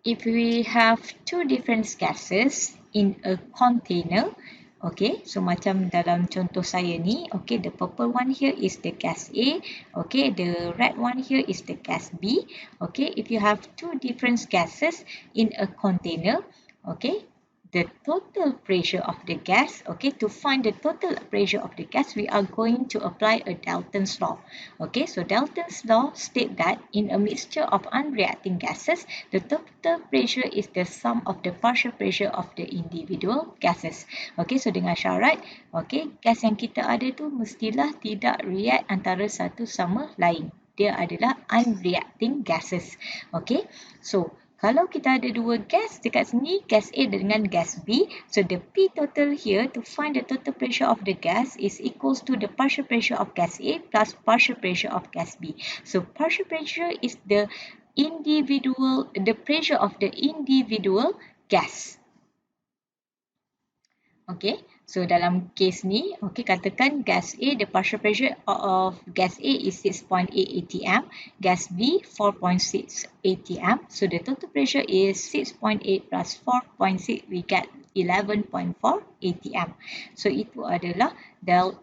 if we have two different gases in a container, okay, so macam dalam contoh saya ni, okay, the purple one here is the gas A, okay, the red one here is the gas B, okay, if you have two different gases in a container, okay, the total pressure of the gas, okay, to find the total pressure of the gas, we are going to apply a Dalton's law. Okay, so Dalton's law states that in a mixture of unreacting gases, the total pressure is the sum of the partial pressure of the individual gases. Okay, so dengan syarat, okay, gas yang kita ada tu mestilah tidak react antara satu sama lain. Dia adalah unreacting gases. Okay, so kalau kita ada dua gas dekat sini, gas A dengan gas B, so the P total here to find the total pressure of the gas is equals to the partial pressure of gas A plus partial pressure of gas B. So partial pressure is the pressure of the individual gas. Okay, so dalam case ni, okay, katakan gas A, the partial pressure of gas A is 6.8 atm, gas B 4.6 atm. So the total pressure is 6.8 plus 4.6, we get 11.4 atm. So itu adalah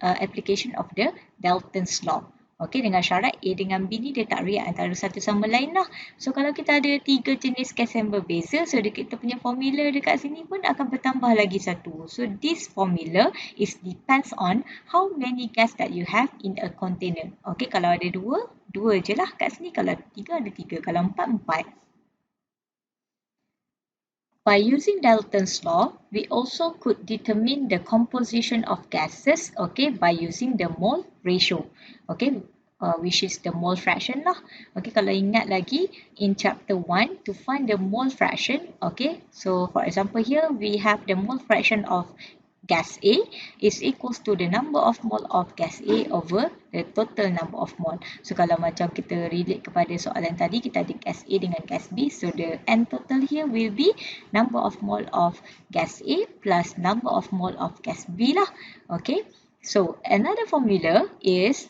application of the Dalton's law. Okey, dengan syarat A dengan B ni dia tak react antara satu sama lain lah. So kalau kita ada tiga jenis gas yang berbeza, so kita punya formula dekat sini pun akan bertambah lagi satu. So this formula is depends on how many gas that you have in a container. Okey, kalau ada dua, dua je lah kat sini. Kalau ada tiga, ada tiga. Kalau empat, empat. By using Dalton's law, we also could determine the composition of gases, okay, by using the mole ratio, okay, which is the mole fraction lah. Okay, kalau ingat lagi in chapter 1 to find the mole fraction, okay, so for example here we have the mole fraction of gas A is equals to the number of mole of gas A over the total number of mole. So kalau macam kita relate kepada soalan tadi, kita ada gas A dengan gas B. So the N total here will be number of mole of gas A plus number of mole of gas B lah. Okay. So another formula is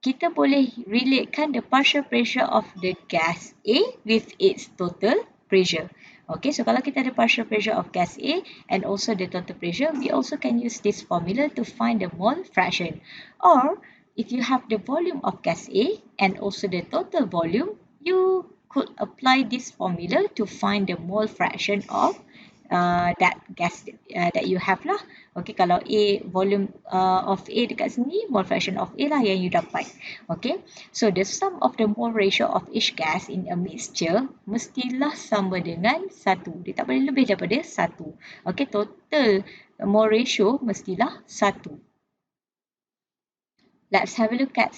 kita boleh relatekan the partial pressure of the gas A with its total pressure. Okay, so kalau kita ada partial pressure of gas A and also the total pressure, we also can use this formula to find the mole fraction. Or, if you have the volume of gas A and also the total volume, you could apply this formula to find the mole fraction of that gas that you have lah. Okay, kalau A, volume of A dekat sini, mole fraction of A lah yang you dapat. Okay, so the sum of the mole ratio of each gas in a mixture mestilah sama dengan 1. Dia tak boleh lebih daripada 1. Okay, total mole ratio mestilah 1. Let's have a look at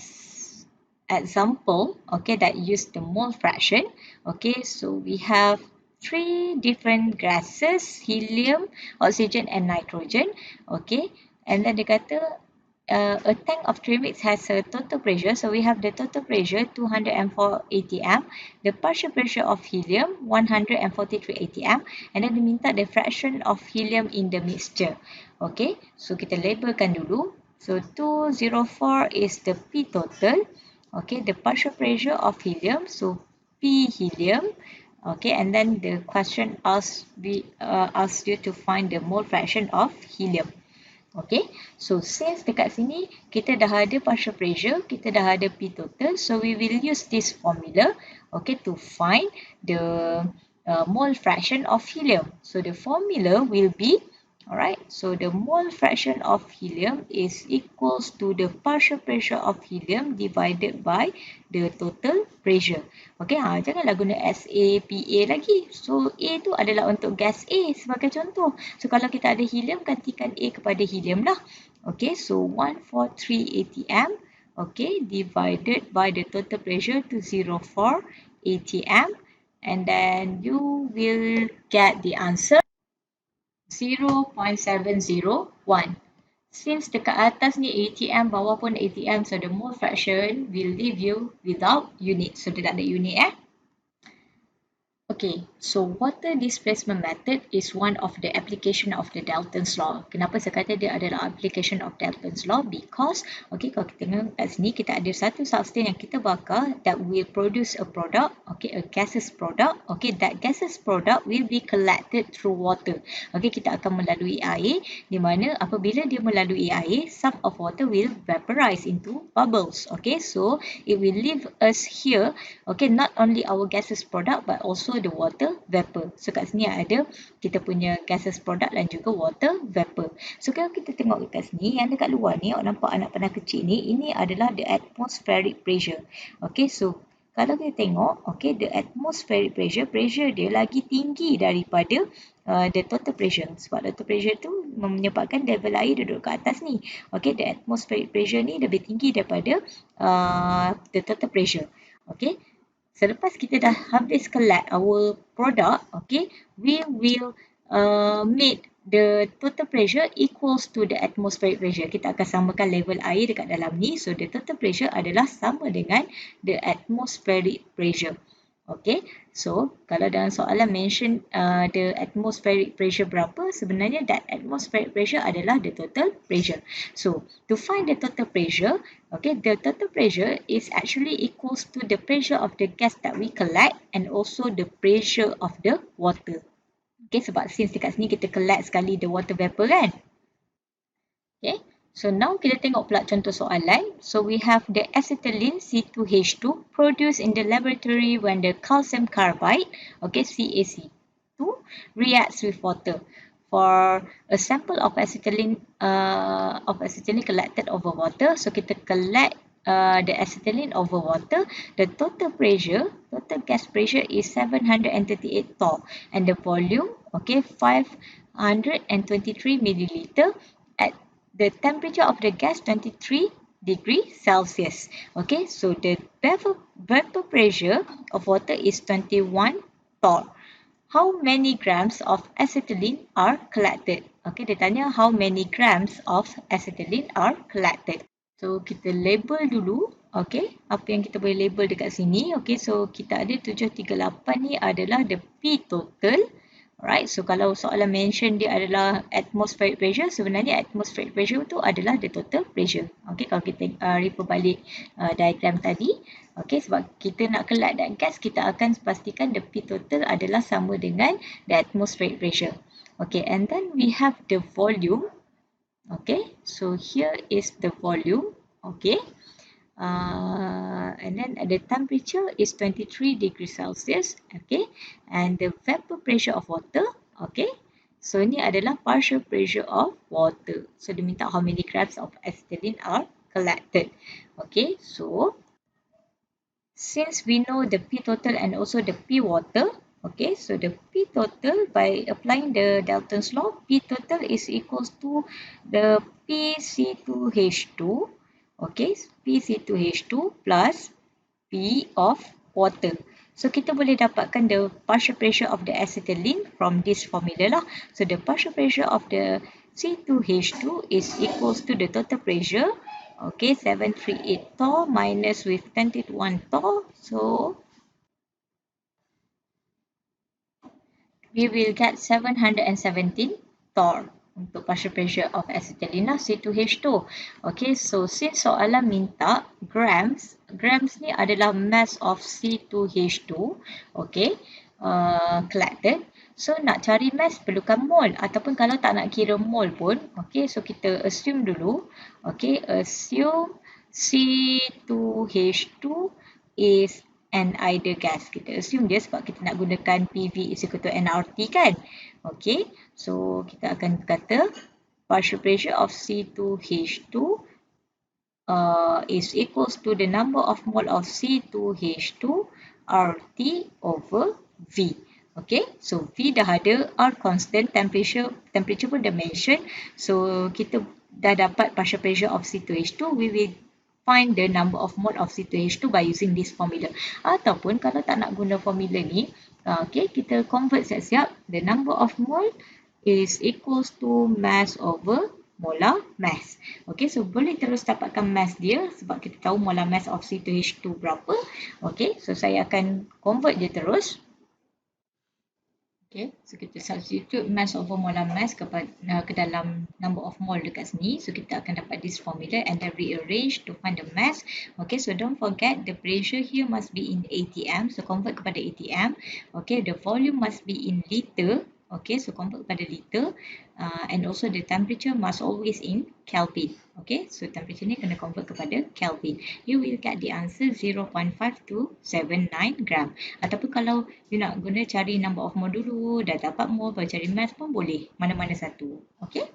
example, okay, that use the mole fraction. Okay, so we have three different gases, helium, oxygen and nitrogen. Okay, and then dia kata a tank of ceramics has a total pressure. So we have the total pressure 204 atm, the partial pressure of helium 143 atm, and then diminta the fraction of helium in the mixture. Okay, so kita labelkan dulu. So 204 is the P total. Okay, the partial pressure of helium, so P helium. Okay, and then the question asks you to find the mole fraction of helium. Okay, so since dekat sini kita dah ada partial pressure, kita dah ada P total, so we will use this formula, okay, to find the mole fraction of helium. So the formula will be, alright, so the mole fraction of helium is equals to the partial pressure of helium divided by the total pressure. Okay, janganlah guna SAPA lagi. So A tu adalah untuk gas A sebagai contoh. So kalau kita ada helium, gantikan A kepada helium lah. Okay, so 143 atm, okay, divided by the total pressure to 04 atm, and then you will get the answer 0.701. Since dekat atas ni ATM, bawah pun ATM, so the mole fraction will leave you without unit. So dia tak ada unit Okay, so water displacement method is one of the application of the Dalton's law. Kenapa saya kata dia adalah application of Dalton's law? Because, okay, kalau kita tengok kat sini, kita ada satu substance yang kita bakar that will produce a product, okay, a gaseous product. Okay, that gaseous product will be collected through water. Okay, kita akan melalui air, di mana apabila dia melalui air, some of water will vaporize into bubbles. Okay, so it will leave us here, okay, not only our gaseous product but also the water vapor. So kat sini ada kita punya gaseous product dan juga water vapor. So kalau kita tengok kat sini, yang dekat luar ni, awak nampak anak panah kecil ni, ini adalah the atmospheric pressure. Okay, so kalau kita tengok, okay, the atmospheric pressure, pressure dia lagi tinggi daripada the total pressure. Sebab total pressure tu menyebabkan level air duduk kat atas ni. Okay, the atmospheric pressure ni lebih tinggi daripada the total pressure. Okay, selepas kita dah habis collect our product, okay, we will make the total pressure equals to the atmospheric pressure. Kita akan samakan level air dekat dalam ni. So, the total pressure adalah sama dengan the atmospheric pressure. Okay, so kalau dalam soalan mention the atmospheric pressure berapa, sebenarnya that atmospheric pressure adalah the total pressure. So, to find the total pressure, okay, the total pressure is actually equals to the pressure of the gas that we collect and also the pressure of the water. Okay, sebab since dekat sini kita collect sekali the water vapor kan. Okay, so now kita tengok pula contoh soalan. So we have the acetylene C2H2 produced in the laboratory when the calcium carbide, okay, CaC2, reacts with water. For a sample of acetylene collected over water, so kita collect the acetylene over water, the total pressure, total gas pressure is 738 torr and the volume, okay, 523 milliliter at the temperature of the gas 23 degrees Celsius. Okay, so the vapor pressure of water is 21 torr. How many grams of acetylene are collected? Okay, dia tanya how many grams of acetylene are collected. So, kita label dulu. Okay, apa yang kita boleh label dekat sini. Okay, so kita ada 738 ni adalah the P total. Alright, so kalau soalan mention dia adalah atmospheric pressure, sebenarnya atmospheric pressure tu adalah the total pressure. Okay, kalau kita refer balik diagram tadi. Okay, sebab kita nak collect that gas, kita akan pastikan the P total adalah sama dengan the atmospheric pressure. Okay, and then we have the volume. Okay, so here is the volume. Okay. And then the temperature is 23 degrees Celsius, okay, and the vapor pressure of water, okay, so ini adalah partial pressure of water. So dia minta how many grams of acetylene are collected. Okay, so since we know the P total and also the P water, okay, so the P total, by applying the Dalton's law, P total is equals to the PC2H2, okay, PC2H2 plus P of water. So kita boleh dapatkan the partial pressure of the acetylene from this formula lah. So the partial pressure of the C2H2 is equals to the total pressure, okay, 738 torr minus with 21 torr. So we will get 717 torr untuk partial pressure of acetylene C2H2. Okay, so since soalan minta grams, grams ni adalah mass of C2H2, okay, collected. So nak cari mass perlukan mol, ataupun kalau tak nak kira mol pun, okay, so kita assume dulu, okay, assume C2H2 is an ideal gas. Kita assume dia sebab kita nak gunakan PV is equal to nRT kan. Okay, so kita akan kata partial pressure of C2H2 is equals to the number of mole of C2H2 RT over V. Okay, so V dah ada, R constant, temperature pun dah mention. So kita dah dapat partial pressure of C2H2, we will find the number of mole of C2H2 by using this formula. Ataupun kalau tak nak guna formula ni, okay, kita convert siap-siap. The number of mole is equals to mass over molar mass. Okay, so boleh terus dapatkan mass dia sebab kita tahu molar mass of C2H2 berapa. Okay, so saya akan convert dia terus. Okay, so kita substitute mass over molar mass ke dalam number of mole dekat sini. So kita akan dapat this formula and then rearrange to find the mass. Okay, so don't forget the pressure here must be in ATM. So convert kepada ATM. Okay, the volume must be in liter. Okay, so convert kepada liter. And also the temperature must always in Kelvin. Okay, so temperature ni kena convert kepada Kelvin. You will get the answer 0.5279 gram. Ataupun kalau you nak guna cari number of mole dulu, dah dapat mole, baru cari mass pun boleh. Mana-mana satu. Okay.